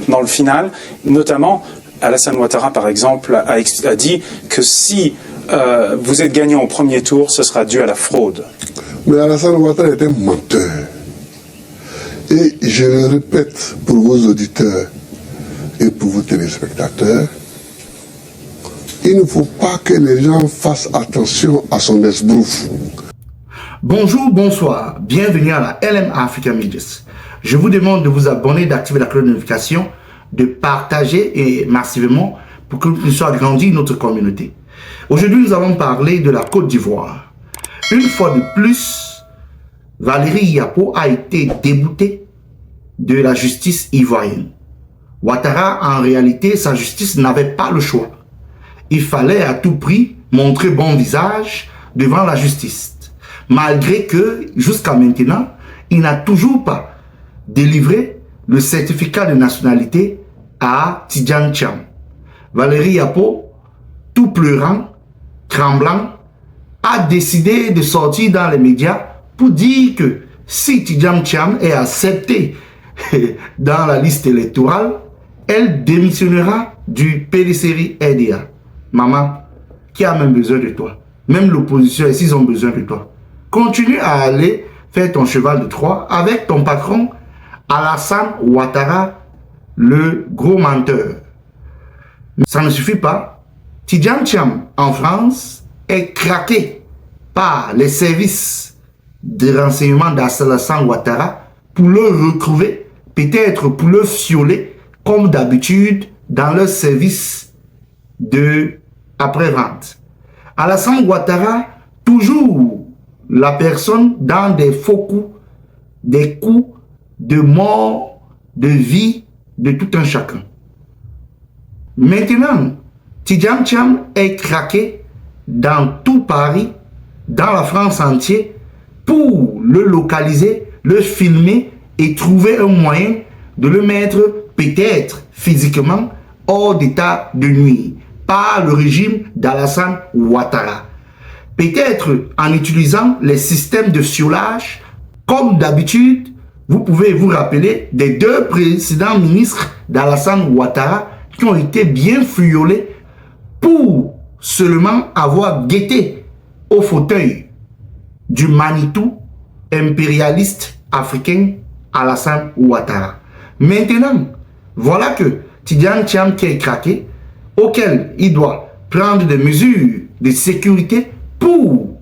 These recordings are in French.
dans le final. Notamment, Alassane Ouattara, par exemple, a dit que si vous êtes gagnant au premier tour, ce sera dû à la fraude. Mais Alassane Ouattara est un menteur. Et je le répète pour vos auditeurs et pour vos téléspectateurs, il ne faut pas que les gens fassent attention à son esbrouf. Bonjour, bonsoir, bienvenue à la LM Africa Medias. Je vous demande de vous abonner, d'activer la cloche de notification, de partager et massivement pour que nous puissions agrandir notre communauté. Aujourd'hui, nous allons parler de la Côte d'Ivoire. Une fois de plus, Valérie Yapo a été déboutée de la justice ivoirienne. Ouattara, en réalité, sa justice n'avait pas le choix. Il fallait à tout prix montrer bon visage devant la justice. Malgré que, jusqu'à maintenant, il n'a toujours pas délivré le certificat de nationalité à Tidjane Thiam. Valérie Yapo, tout pleurant, tremblant, a décidé de sortir dans les médias pour dire que si Tidjane Thiam est accepté dans la liste électorale, elle démissionnera du PDCRI-RDA. Maman, qui a même besoin de toi? Même l'opposition, ils ont besoin de toi. Continue à aller faire ton cheval de Troie avec ton patron Alassane Ouattara, le gros menteur. Ça ne suffit pas. Tidjane Thiam, en France, est craqué par les services de renseignement d'Alassane Ouattara pour le retrouver, peut-être pour le fioler, comme d'habitude, dans leur service de après-vente. Alassane Ouattara, toujours la personne dans des faux coups, des coups de mort, de vie, de tout un chacun. Maintenant, Tidjane Thiam est craqué dans tout Paris, dans la France entière, pour le localiser, le filmer et trouver un moyen de le mettre peut-être physiquement hors d'état de nuire par le régime d'Alassane Ouattara. Peut-être en utilisant les systèmes de fiolage, comme d'habitude, vous pouvez vous rappeler des deux précédents ministres d'Alassane Ouattara qui ont été bien fiolés pour seulement avoir guetté au fauteuil du Manitou impérialiste africain Alassane Ouattara. Maintenant, voilà que Tidjane Thiam qui est craqué, auquel il doit prendre des mesures de sécurité pour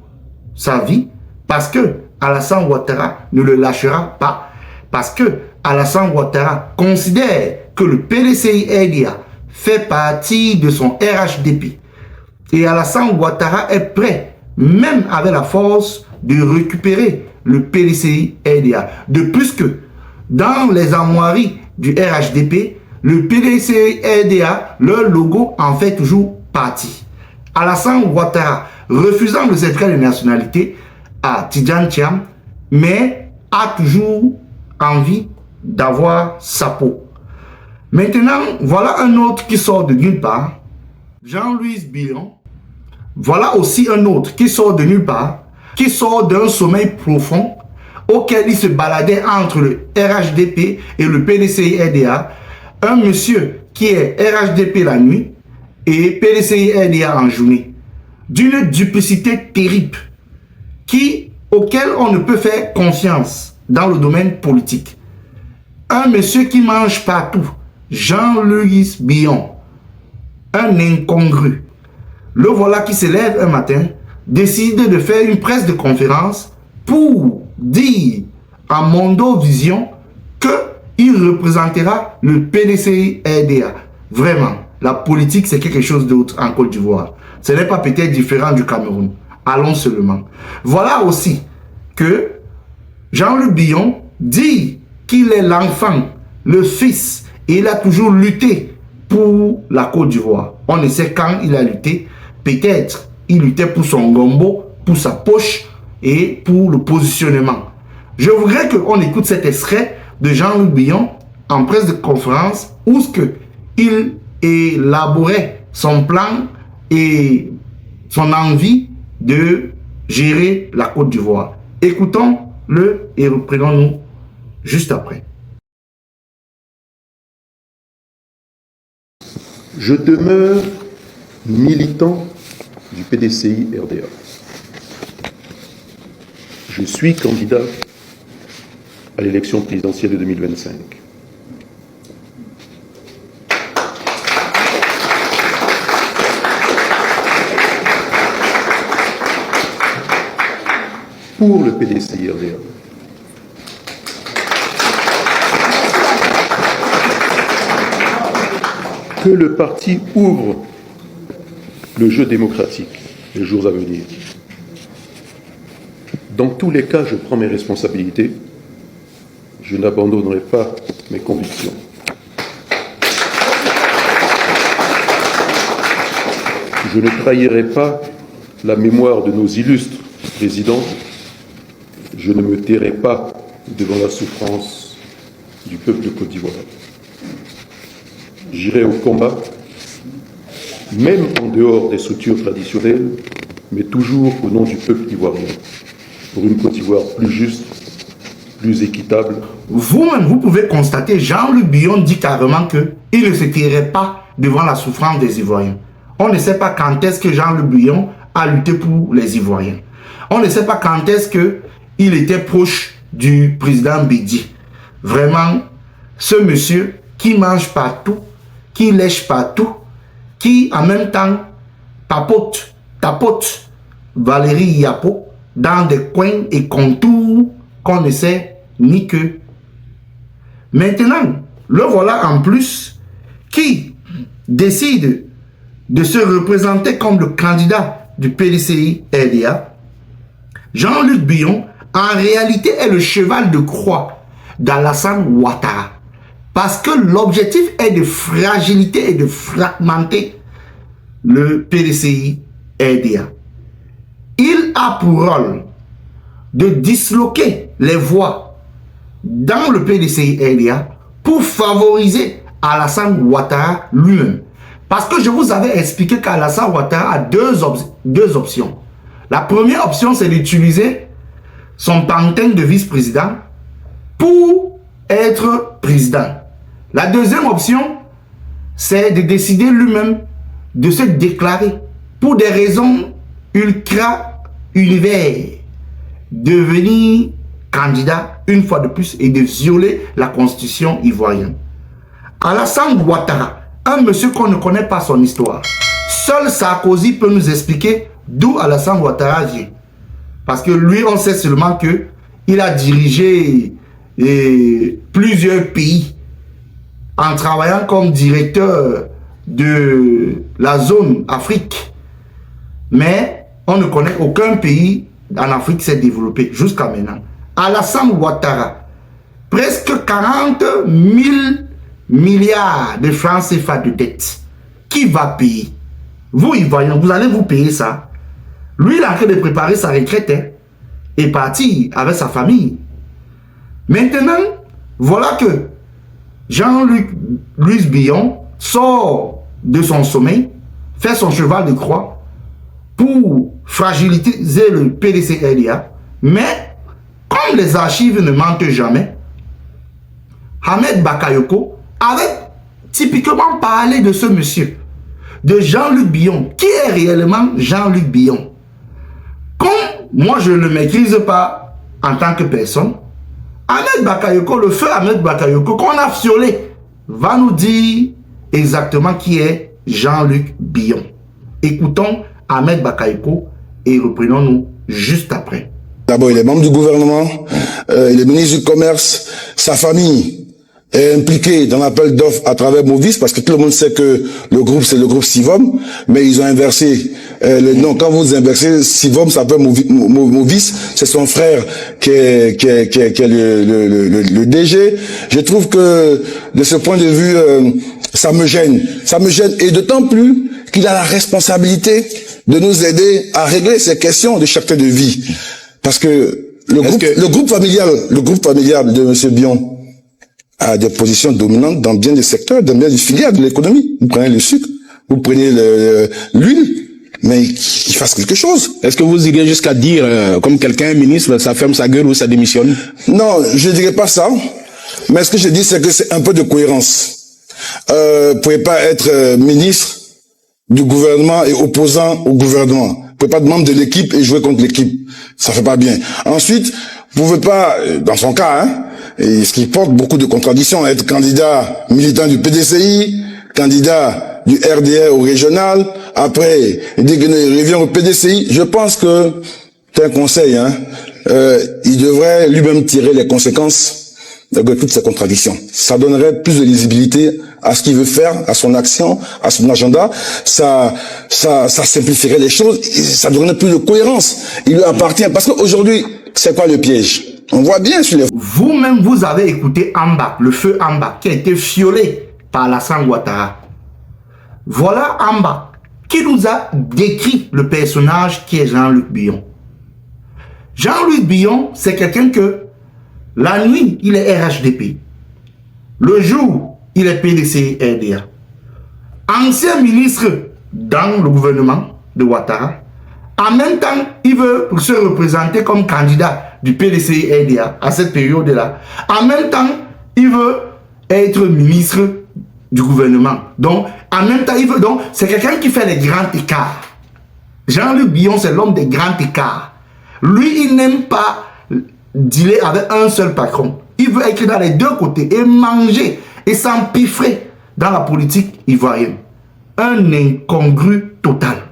sa vie, parce que Alassane Ouattara ne le lâchera pas, parce que Alassane Ouattara considère que le PDCI-RDA fait partie de son RHDP. Et Alassane Ouattara est prêt, même avec la force, de récupérer le PDCI-RDA. De plus que dans les armoiries du RHDP, le PDCI-RDA, leur logo en fait toujours partie. Alassane Ouattara, refusant le certificat de nationalité à Tidjane Thiam, mais a toujours envie d'avoir sa peau. Maintenant, voilà un autre qui sort de nulle part, Jean-Louis Billon. Voilà aussi un autre qui sort de nulle part, qui sort d'un sommeil profond auquel il se baladait entre le RHDP et le PDCI-RDA. Un monsieur qui est RHDP la nuit et PDCI-RDA en journée. D'une duplicité terrible auquel on ne peut faire confiance dans le domaine politique. Un monsieur qui mange partout, Jean-Louis Billon, un incongru. Le voilà qui se lève un matin, décide de faire une presse de conférence pour dire à Mondo Vision qu'il représentera le PDCI-RDA. Vraiment, la politique c'est quelque chose d'autre en Côte d'Ivoire. Ce n'est pas peut-être différent du Cameroun. Allons seulement. Voilà aussi que Jean-Luc Billon dit qu'il est l'enfant, le fils, et il a toujours lutté pour la Côte d'Ivoire. On ne sait quand il a lutté. Peut-être il luttait pour son gombo, pour sa poche et pour le positionnement. Je voudrais qu'on écoute cet extrait de Jean-Luc Billon en presse de conférence où il élaborait son plan et son envie de gérer la Côte d'Ivoire. Écoutons-le et reprenons-nous juste après. Je demeure militant du PDCI RDA. Je suis candidat à l'élection présidentielle de 2025. Pour le PDCI RDA. Que le parti ouvre le jeu démocratique les jours à venir. Dans tous les cas, je prends mes responsabilités. Je n'abandonnerai pas mes convictions. Je ne trahirai pas la mémoire de nos illustres présidents. Je ne me tairai pas devant la souffrance du peuple de Côte d'Ivoire. J'irai au combat, même en dehors des structures traditionnelles, mais toujours au nom du peuple ivoirien, pour une Côte d'Ivoire plus juste, plus équitable. Vous-même, vous pouvez constater, Jean-Luc Billon dit carrément qu'il ne se tairait pas devant la souffrance des Ivoiriens. On ne sait pas quand est-ce que Jean-Luc Billon a lutté pour les Ivoiriens. On ne sait pas quand est-ce qu'il était proche du président Bédi. Vraiment, ce monsieur qui mange partout, qui lèche partout, qui en même temps tapote Valérie Yapo dans des coins et contours qu'on ne sait ni que. Maintenant, le voilà en plus qui décide de se représenter comme le candidat du PDCI RDA. Jean-Luc Billon, en réalité, est le cheval de croix d'Alassane Ouattara. Parce que l'objectif est de fragiliter et de fragmenter le PDCI RDA. Il a pour rôle de disloquer les voix dans le PDCI RDA pour favoriser Alassane Ouattara lui-même. Parce que je vous avais expliqué qu'Alassane Ouattara a deux options. La première option, c'est d'utiliser son pantin de vice-président pour être président. La deuxième option, c'est de décider lui-même de se déclarer pour des raisons ultra-univers, devenir candidat une fois de plus et de violer la constitution ivoirienne. Alassane Ouattara, un monsieur qu'on ne connaît pas son histoire. Seul Sarkozy peut nous expliquer d'où Alassane Ouattara vient. Parce que lui, on sait seulement qu'il a dirigé plusieurs pays en travaillant comme directeur de la zone Afrique. Mais on ne connaît aucun pays en Afrique qui s'est développé jusqu'à maintenant. Alassane Ouattara, presque 40 000 milliards de francs CFA de dette. Qui va payer? Vous, Ivoiriens, vous allez vous payer ça. Lui, il est en train de préparer sa retraite et parti avec sa famille. Maintenant, voilà que Jean-Luc Billon sort de son sommeil, fait son cheval de croix pour fragiliser le PDC-RDA. Mais, comme les archives ne mentent jamais, Ahmed Bakayoko avait typiquement parlé de ce monsieur, de Jean-Luc Billon. Qui est réellement Jean-Luc Billon? Comme moi je ne le maîtrise pas en tant que personne, Ahmed Bakayoko, le feu Ahmed Bakayoko qu'on a fiolé, va nous dire exactement qui est Jean-Luc Billon. Écoutons Ahmed Bakayoko et reprenons-nous juste après. D'abord, il est membre du gouvernement, il est ministre du Commerce, sa famille est impliqué dans l'appel d'offres à travers Movis, parce que tout le monde sait que le groupe, c'est le groupe Sivom, mais ils ont inversé le nom. Quand vous inversez, Sivom s'appelle Movis, c'est son frère qui est le DG. Je trouve que, de ce point de vue, ça me gêne, et d'autant plus qu'il a la responsabilité de nous aider à régler ces questions de cherté de vie. Parce que le groupe familial de M. Billon a des positions dominantes dans bien des secteurs, dans bien des filières de l'économie. Vous prenez le sucre, vous prenez l'huile, mais qu'il fasse quelque chose. Est-ce que vous iriez jusqu'à dire, comme quelqu'un, ministre, ça ferme sa gueule ou ça démissionne? Non, je dirais pas ça. Mais ce que je dis, c'est que c'est un peu de cohérence. pouvez pas être ministre du gouvernement et opposant au gouvernement. Vous pouvez pas être membre de l'équipe et jouer contre l'équipe. Ça fait pas bien. Ensuite, vous pouvez pas, dans son cas, hein, et ce qui porte beaucoup de contradictions, être candidat militant du PDCI, candidat du RDR au régional, après, il dit qu'il revient au PDCI. Je pense que, c'est un conseil, hein, il devrait lui-même tirer les conséquences de toutes ces contradictions. Ça donnerait plus de lisibilité à ce qu'il veut faire, à son action, à son agenda. Ça simplifierait les choses, et ça donnerait plus de cohérence. Il lui appartient, parce qu'aujourd'hui, c'est quoi le piège? On voit bien sur les... Vous-même, vous avez écouté Amba, le feu Amba, qui a été violé par Alassane Ouattara. Voilà Amba, qui nous a décrit le personnage qui est Jean-Luc Billon. Jean-Luc Billon, c'est quelqu'un que la nuit, il est RHDP. Le jour, il est PDC-RDA. Ancien ministre dans le gouvernement de Ouattara. En même temps, il veut se représenter comme candidat du PDC-RDA à cette période-là. En même temps, il veut être ministre du gouvernement. Donc, en même temps, il veut... Donc, c'est quelqu'un qui fait les grands écarts. Jean-Luc Billon, c'est l'homme des grands écarts. Lui, il n'aime pas dealer avec un seul patron. Il veut être dans les deux côtés et manger et s'empiffrer dans la politique ivoirienne. Un incongru total.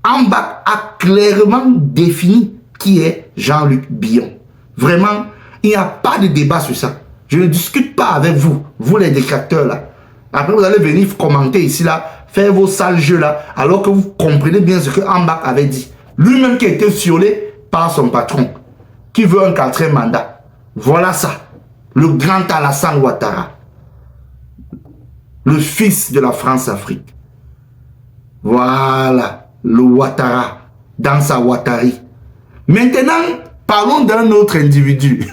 Amba a clairement défini qui est Jean-Luc Billon. Vraiment, il n'y a pas de débat sur ça. Je ne discute pas avec vous, vous les détracteurs là. Après, vous allez venir commenter ici là, faire vos sales jeux là, alors que vous comprenez bien ce que Amba avait dit. Lui-même qui a été violé par son patron, qui veut un 4e mandat. Voilà ça. Le grand Alassane Ouattara. Le fils de la France-Afrique. Voilà. Le Ouattara. Dans sa Ouattari. Maintenant, parlons d'un autre individu.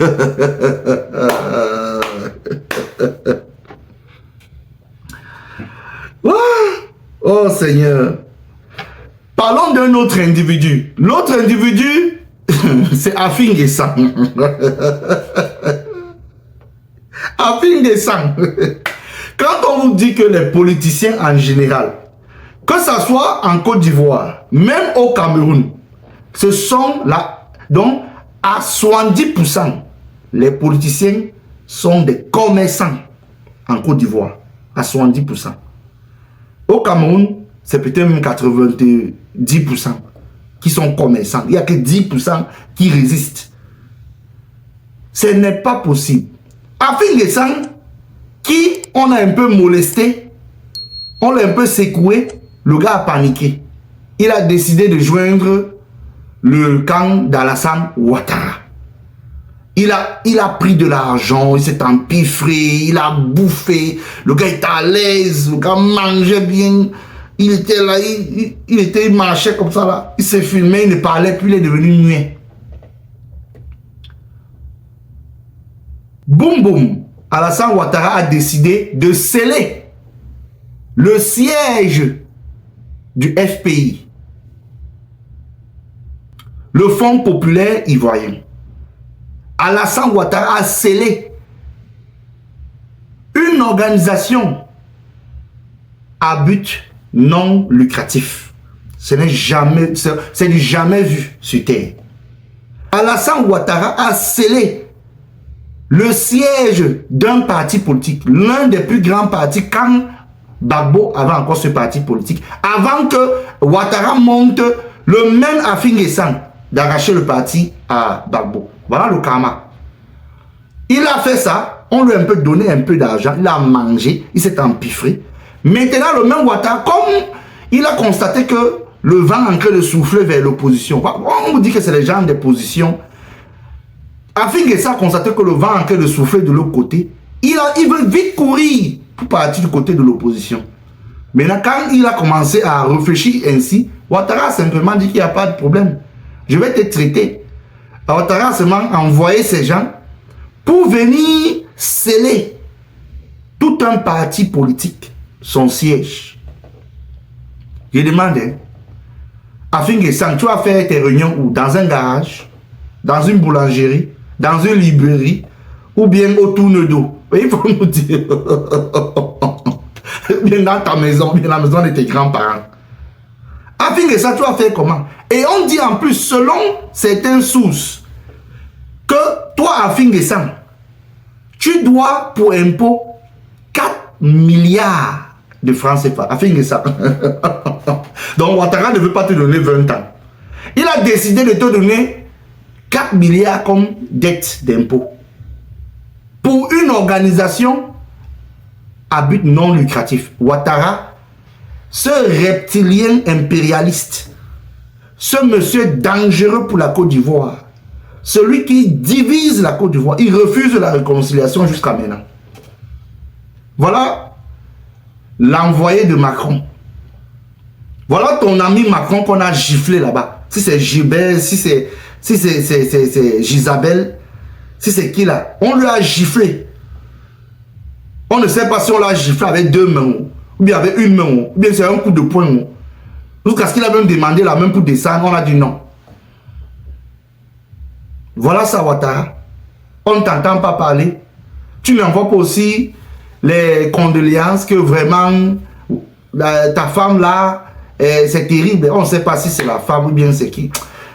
Oh Seigneur. Parlons d'un autre individu. L'autre individu, c'est Afin Guessant. Afin Guessant. Quand on vous dit que les politiciens en général, que ce soit en Côte d'Ivoire, même au Cameroun, ce sont là, donc à 70%, les politiciens sont des commerçants en Côte d'Ivoire, à 70%. Au Cameroun, c'est peut-être même 90% qui sont commerçants. Il n'y a que 10% qui résistent. Ce n'est pas possible. Afin Guessant, qui on a un peu molesté, on l'a un peu secoué, le gars a paniqué. Il a décidé de joindre le camp d'Alassane Ouattara. Il a pris de l'argent, il s'est empiffré, il a bouffé, le gars était à l'aise, le gars mangeait bien, il était là, il marchait comme ça là, il s'est filmé, il ne parlait plus, il est devenu muet. Boum boum, Alassane Ouattara a décidé de sceller le siège du FPI, le Fonds populaire ivoirien. Alassane Ouattara a scellé une organisation à but non lucratif. Ce n'est jamais, c'est du jamais vu sur terre. Alassane Ouattara a scellé le siège d'un parti politique, l'un des plus grands partis quand Gbagbo avait encore ce parti politique, avant que Ouattara monte le même Afin Guessant d'arracher le parti à Gbagbo. Voilà le karma. Il a fait ça, on lui a un peu donné un peu d'argent, il a mangé, il s'est empiffré. Maintenant, le même Ouattara, comme il a constaté que le vent en train de souffler vers l'opposition, on vous dit que c'est les gens des positions. Afin Guessant a constaté que le vent en train de souffler de l'autre côté, il veut vite courir pour partir du côté de l'opposition. Maintenant, quand il a commencé à réfléchir ainsi, Ouattara a simplement dit qu'il n'y a pas de problème. Je vais te traiter. Ouattara a seulement envoyé ces gens pour venir sceller tout un parti politique, son siège. Je demande, Afin Guessant, tu vas faire tes réunions où? Dans un garage, dans une boulangerie, dans une librairie, ou bien au tourne d'eau. Mais il faut nous dire. Bien dans ta maison, bien dans la maison de tes grands-parents. Afin que ça, tu vas faire comment? Et on dit en plus, selon certaines sources, que toi, afin que ça, tu dois pour impôt 4 milliards de francs CFA. Afin que ça. Donc Ouattara ne veut pas te donner 20 ans. Il a décidé de te donner 4 milliards comme dette d'impôt. Pour une organisation à but non lucratif. Ouattara, ce reptilien impérialiste, ce monsieur dangereux pour la Côte d'Ivoire, celui qui divise la Côte d'Ivoire, il refuse la réconciliation jusqu'à maintenant. Voilà l'envoyé de Macron. Voilà ton ami Macron qu'on a giflé là-bas. Si c'est Gilbert, si c'est Gisabelle, si c'est qui là, on lui a giflé. On ne sait pas si on l'a giflé avec 2 mains, ou bien avec une main, ou bien c'est un coup de poing. Jusqu'à ce qu'il a même demandé la main pour descendre, on a dit non. Voilà ça, Ouattara. On ne t'entend pas parler. Tu n'envoies pas aussi les condoléances que vraiment ta femme là, c'est terrible. On ne sait pas si c'est la femme ou bien c'est qui.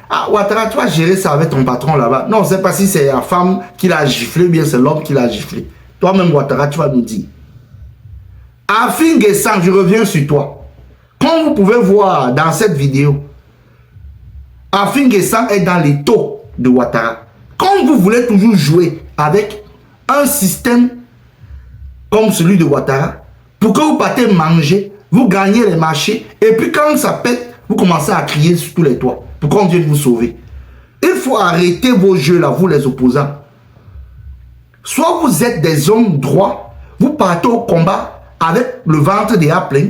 Ah, Ouattara, tu vas gérer ça avec ton patron là-bas. Non, on ne sait pas si c'est la femme qui l'a giflé ou bien c'est l'homme qui l'a giflé. Toi-même, Ouattara, tu vas nous dire. Afin Guessant, je reviens sur toi. Comme vous pouvez voir dans cette vidéo, Afin Guessant est dans les taux de Ouattara. Comme vous voulez toujours jouer avec un système comme celui de Ouattara, pour que vous partez manger, vous gagnez les marchés, et puis quand ça pète, vous commencez à crier sur tous les toits, pour qu'on vienne vous sauver. Il faut arrêter vos jeux là, vous les opposants. Soit vous êtes des hommes droits, vous partez au combat avec le ventre déjà plein,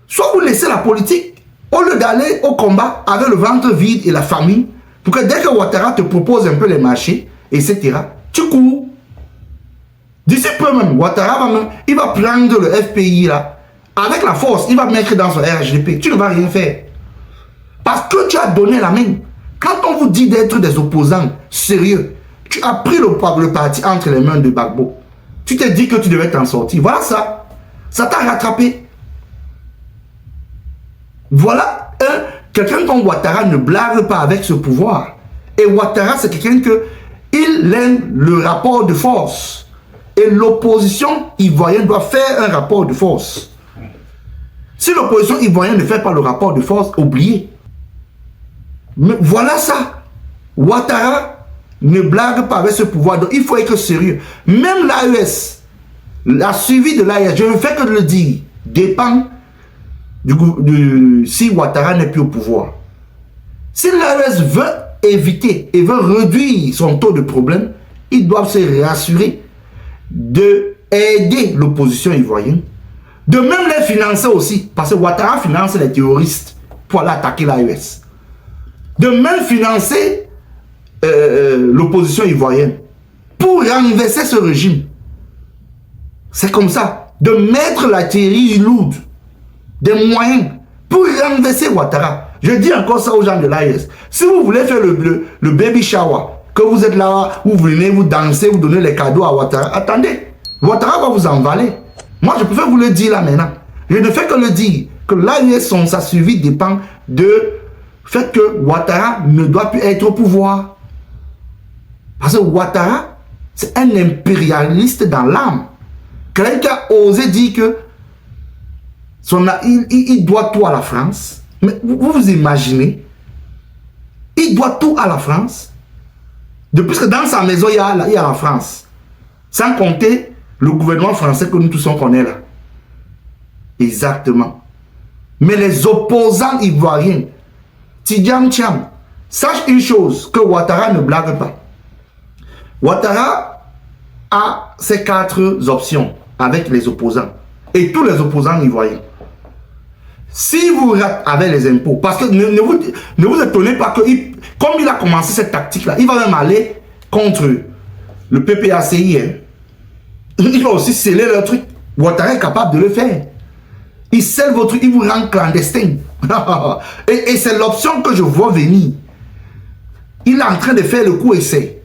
soit vous laissez la politique, au lieu d'aller au combat avec le ventre vide et la famine, pour que dès que Ouattara te propose un peu les marchés, etc., tu cours. D'ici peu même, Ouattara va même, il va prendre le FPI là, avec la force, il va mettre dans son RHDP, tu ne vas rien faire. Parce que tu as donné la main. Quand on vous dit d'être des opposants sérieux, tu as pris le parti entre les mains de Gbagbo. Tu t'es dit que tu devais t'en sortir. Voilà ça. Ça t'a rattrapé. Voilà quelqu'un comme Ouattara ne blague pas avec ce pouvoir. Et Ouattara, c'est quelqu'un il aime le rapport de force. Et l'opposition ivoirienne doit faire un rapport de force. Si l'opposition ivoirienne ne fait pas le rapport de force, oubliez. Mais voilà ça. Ouattara ne blague pas avec ce pouvoir. Donc il faut être sérieux. Même l'AES, la suivi de l'AES, je ne fais que de le dire, dépend si Ouattara n'est plus au pouvoir. Si l'AES veut éviter et veut réduire son taux de problème, ils doivent se réassurer d'aider l'opposition ivoirienne, de même les financer aussi, parce que Ouattara finance les terroristes pour aller attaquer l'AES. De même financer l'opposition ivoirienne pour renverser ce régime. C'est comme ça. De mettre l'artillerie lourde, des moyens pour renverser Ouattara. Je dis encore ça aux gens de l'AES. Si vous voulez faire le baby shower, que vous êtes là, vous venez, vous dansez, vous donnez les cadeaux à Ouattara, attendez, Ouattara va vous emballer. Moi, je préfère vous le dire là maintenant. Je ne fais que le dire, que l'AES, sa suivi dépend de fait que Ouattara ne doit plus être au pouvoir. Parce que Ouattara, c'est un impérialiste dans l'âme. Quelqu'un qui a osé dire que il doit tout à la France. Mais vous imaginez, il doit tout à la France. Depuis que dans sa maison, il y a la France. Sans compter le gouvernement français que nous tous on connaît là. Exactement. Mais les opposants ivoiriens, Tidjam Thiam, sache une chose, que Ouattara ne blague pas. Ouattara a ces 4 options avec les opposants. Et tous les opposants ivoiriens. Si vous ratez avec les impôts, parce que ne vous étonnez pas que, comme il a commencé cette tactique-là, il va même aller contre le PPACI. Hein. Il va aussi sceller leur truc. Ouattara est capable de le faire. Il scelle votre truc, il vous rend clandestin. et c'est l'option que je vois venir. Il est en train de faire le coup essai.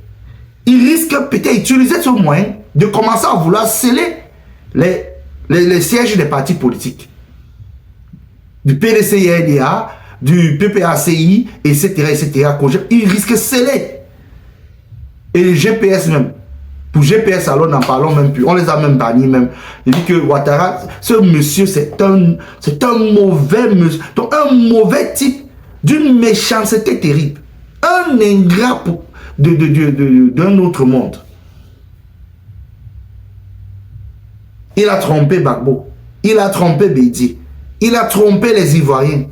Il risque peut-être d'utiliser ce moyen de commencer à vouloir sceller les sièges des partis politiques. Du PDC-RDA, du PPACI, etc. Ils risquent de sceller. Et le GPS même. Pour GPS, alors n'en parlons même plus. On les a même bannis même. Il dit que Ouattara, ce monsieur, c'est un mauvais monsieur. Donc un mauvais type d'une méchanceté terrible. Un ingrat d'un autre monde. Il a trompé Gbagbo. Il a trompé Bédi. Il a trompé les Ivoiriens.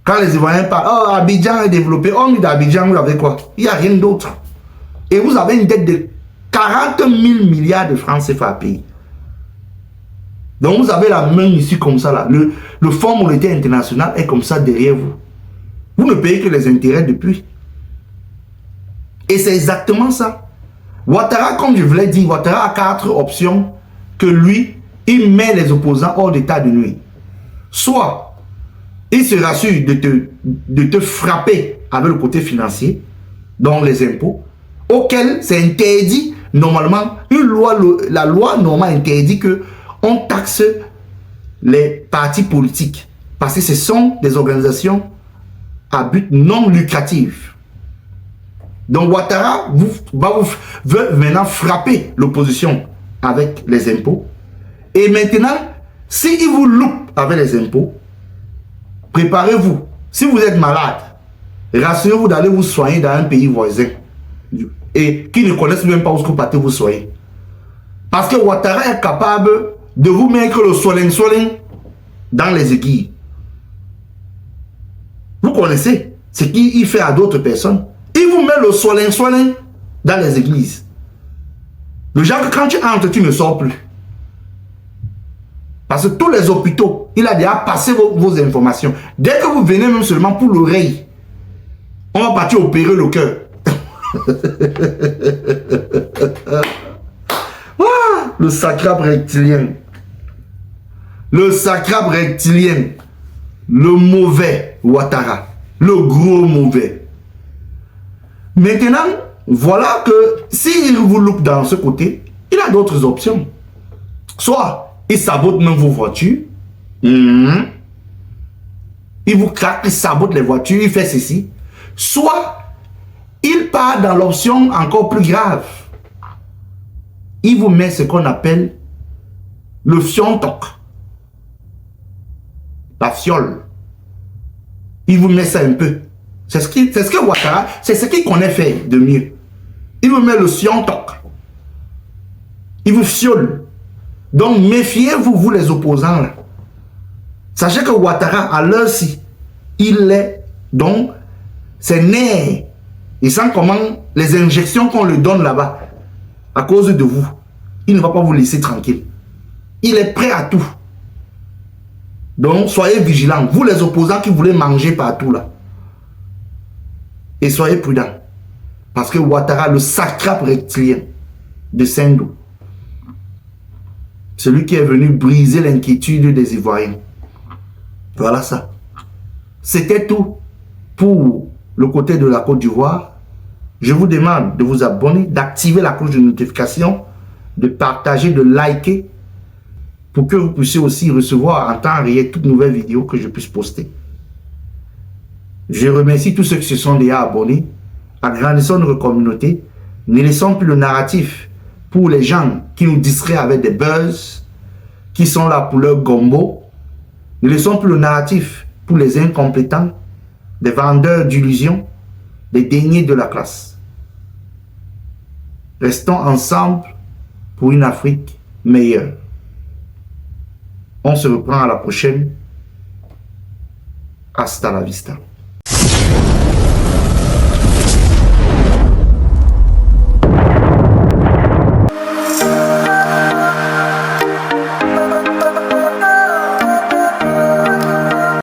Quand les Ivoiriens parlent, oh, Abidjan est développé. Oh, mais d'Abidjan, vous avez quoi? Il n'y a rien d'autre. Et vous avez une dette de 40 000 milliards de francs CFA à payer. Donc vous avez la main ici comme ça là. Le Fonds monétaire international est comme ça derrière vous. Vous ne payez que les intérêts depuis. Et c'est exactement ça. Ouattara, comme je vous l'ai dit, Ouattara a 4 options que lui, il met les opposants hors d'état de nuire. Soit, il se rassure de te frapper avec le côté financier, donc les impôts, auquel c'est interdit, normalement, la loi normale interdit que on taxe les partis politiques. Parce que ce sont des organisations à but non lucratif. Donc Ouattara veut maintenant frapper l'opposition avec les impôts. Et maintenant, s'il vous loupe avec les impôts, préparez-vous. Si vous êtes malade, rassurez-vous d'aller vous soigner dans un pays voisin. Et qui ne connaissent même pas où vous partez vous soigner. Parce que Ouattara est capable de vous mettre le soling dans les aiguilles. Vous connaissez ce qu'il fait à d'autres personnes. Il vous met le soling dans les églises. Le genre que quand tu entres, tu ne sors plus. Parce que tous les hôpitaux, il a déjà passé vos informations. Dès que vous venez même seulement pour l'oreille, on va partir opérer le cœur. Le sacrabe reptilien. Le sacrabe reptilien. Le mauvais Ouattara. Le gros mauvais. Maintenant, voilà que s'il vous loupe dans ce côté, il a d'autres options. Soit il sabote même vos voitures. Il vous craque, il sabote les voitures, il fait ceci. Soit il part dans l'option encore plus grave. Il vous met ce qu'on appelle le fiontoc. La fiole. Il vous met ça un peu. C'est ce que Ouattara, c'est ce qu'il connaît faire de mieux. Il vous met le fiontoc. Il vous fiole. Donc méfiez-vous, vous les opposants là. Sachez que Ouattara, à l'heure-ci, il est donc, c'est né. Il sent comment les injections qu'on lui donne là-bas, à cause de vous, il ne va pas vous laisser tranquille. Il est prêt à tout. Donc, soyez vigilants. Vous les opposants qui voulez manger partout là. Et soyez prudents. Parce que Ouattara, le sacrabe reptilien de Sendou, celui qui est venu briser l'inquiétude des Ivoiriens. Voilà ça. C'était tout pour le côté de la Côte d'Ivoire. Je vous demande de vous abonner, d'activer la cloche de notification, de partager, de liker, pour que vous puissiez aussi recevoir en temps réel toute nouvelle vidéo que je puisse poster. Je remercie tous ceux qui se sont déjà abonnés. Agrandissons notre communauté. Ne laissons plus le narratif pour les gens qui nous distraient avec des buzz, qui sont là pour leur gombo. Ne laissons plus le narratif pour les incompétents, des vendeurs d'illusions, des derniers de la classe. Restons ensemble pour une Afrique meilleure. On se reprend à la prochaine. Hasta la vista.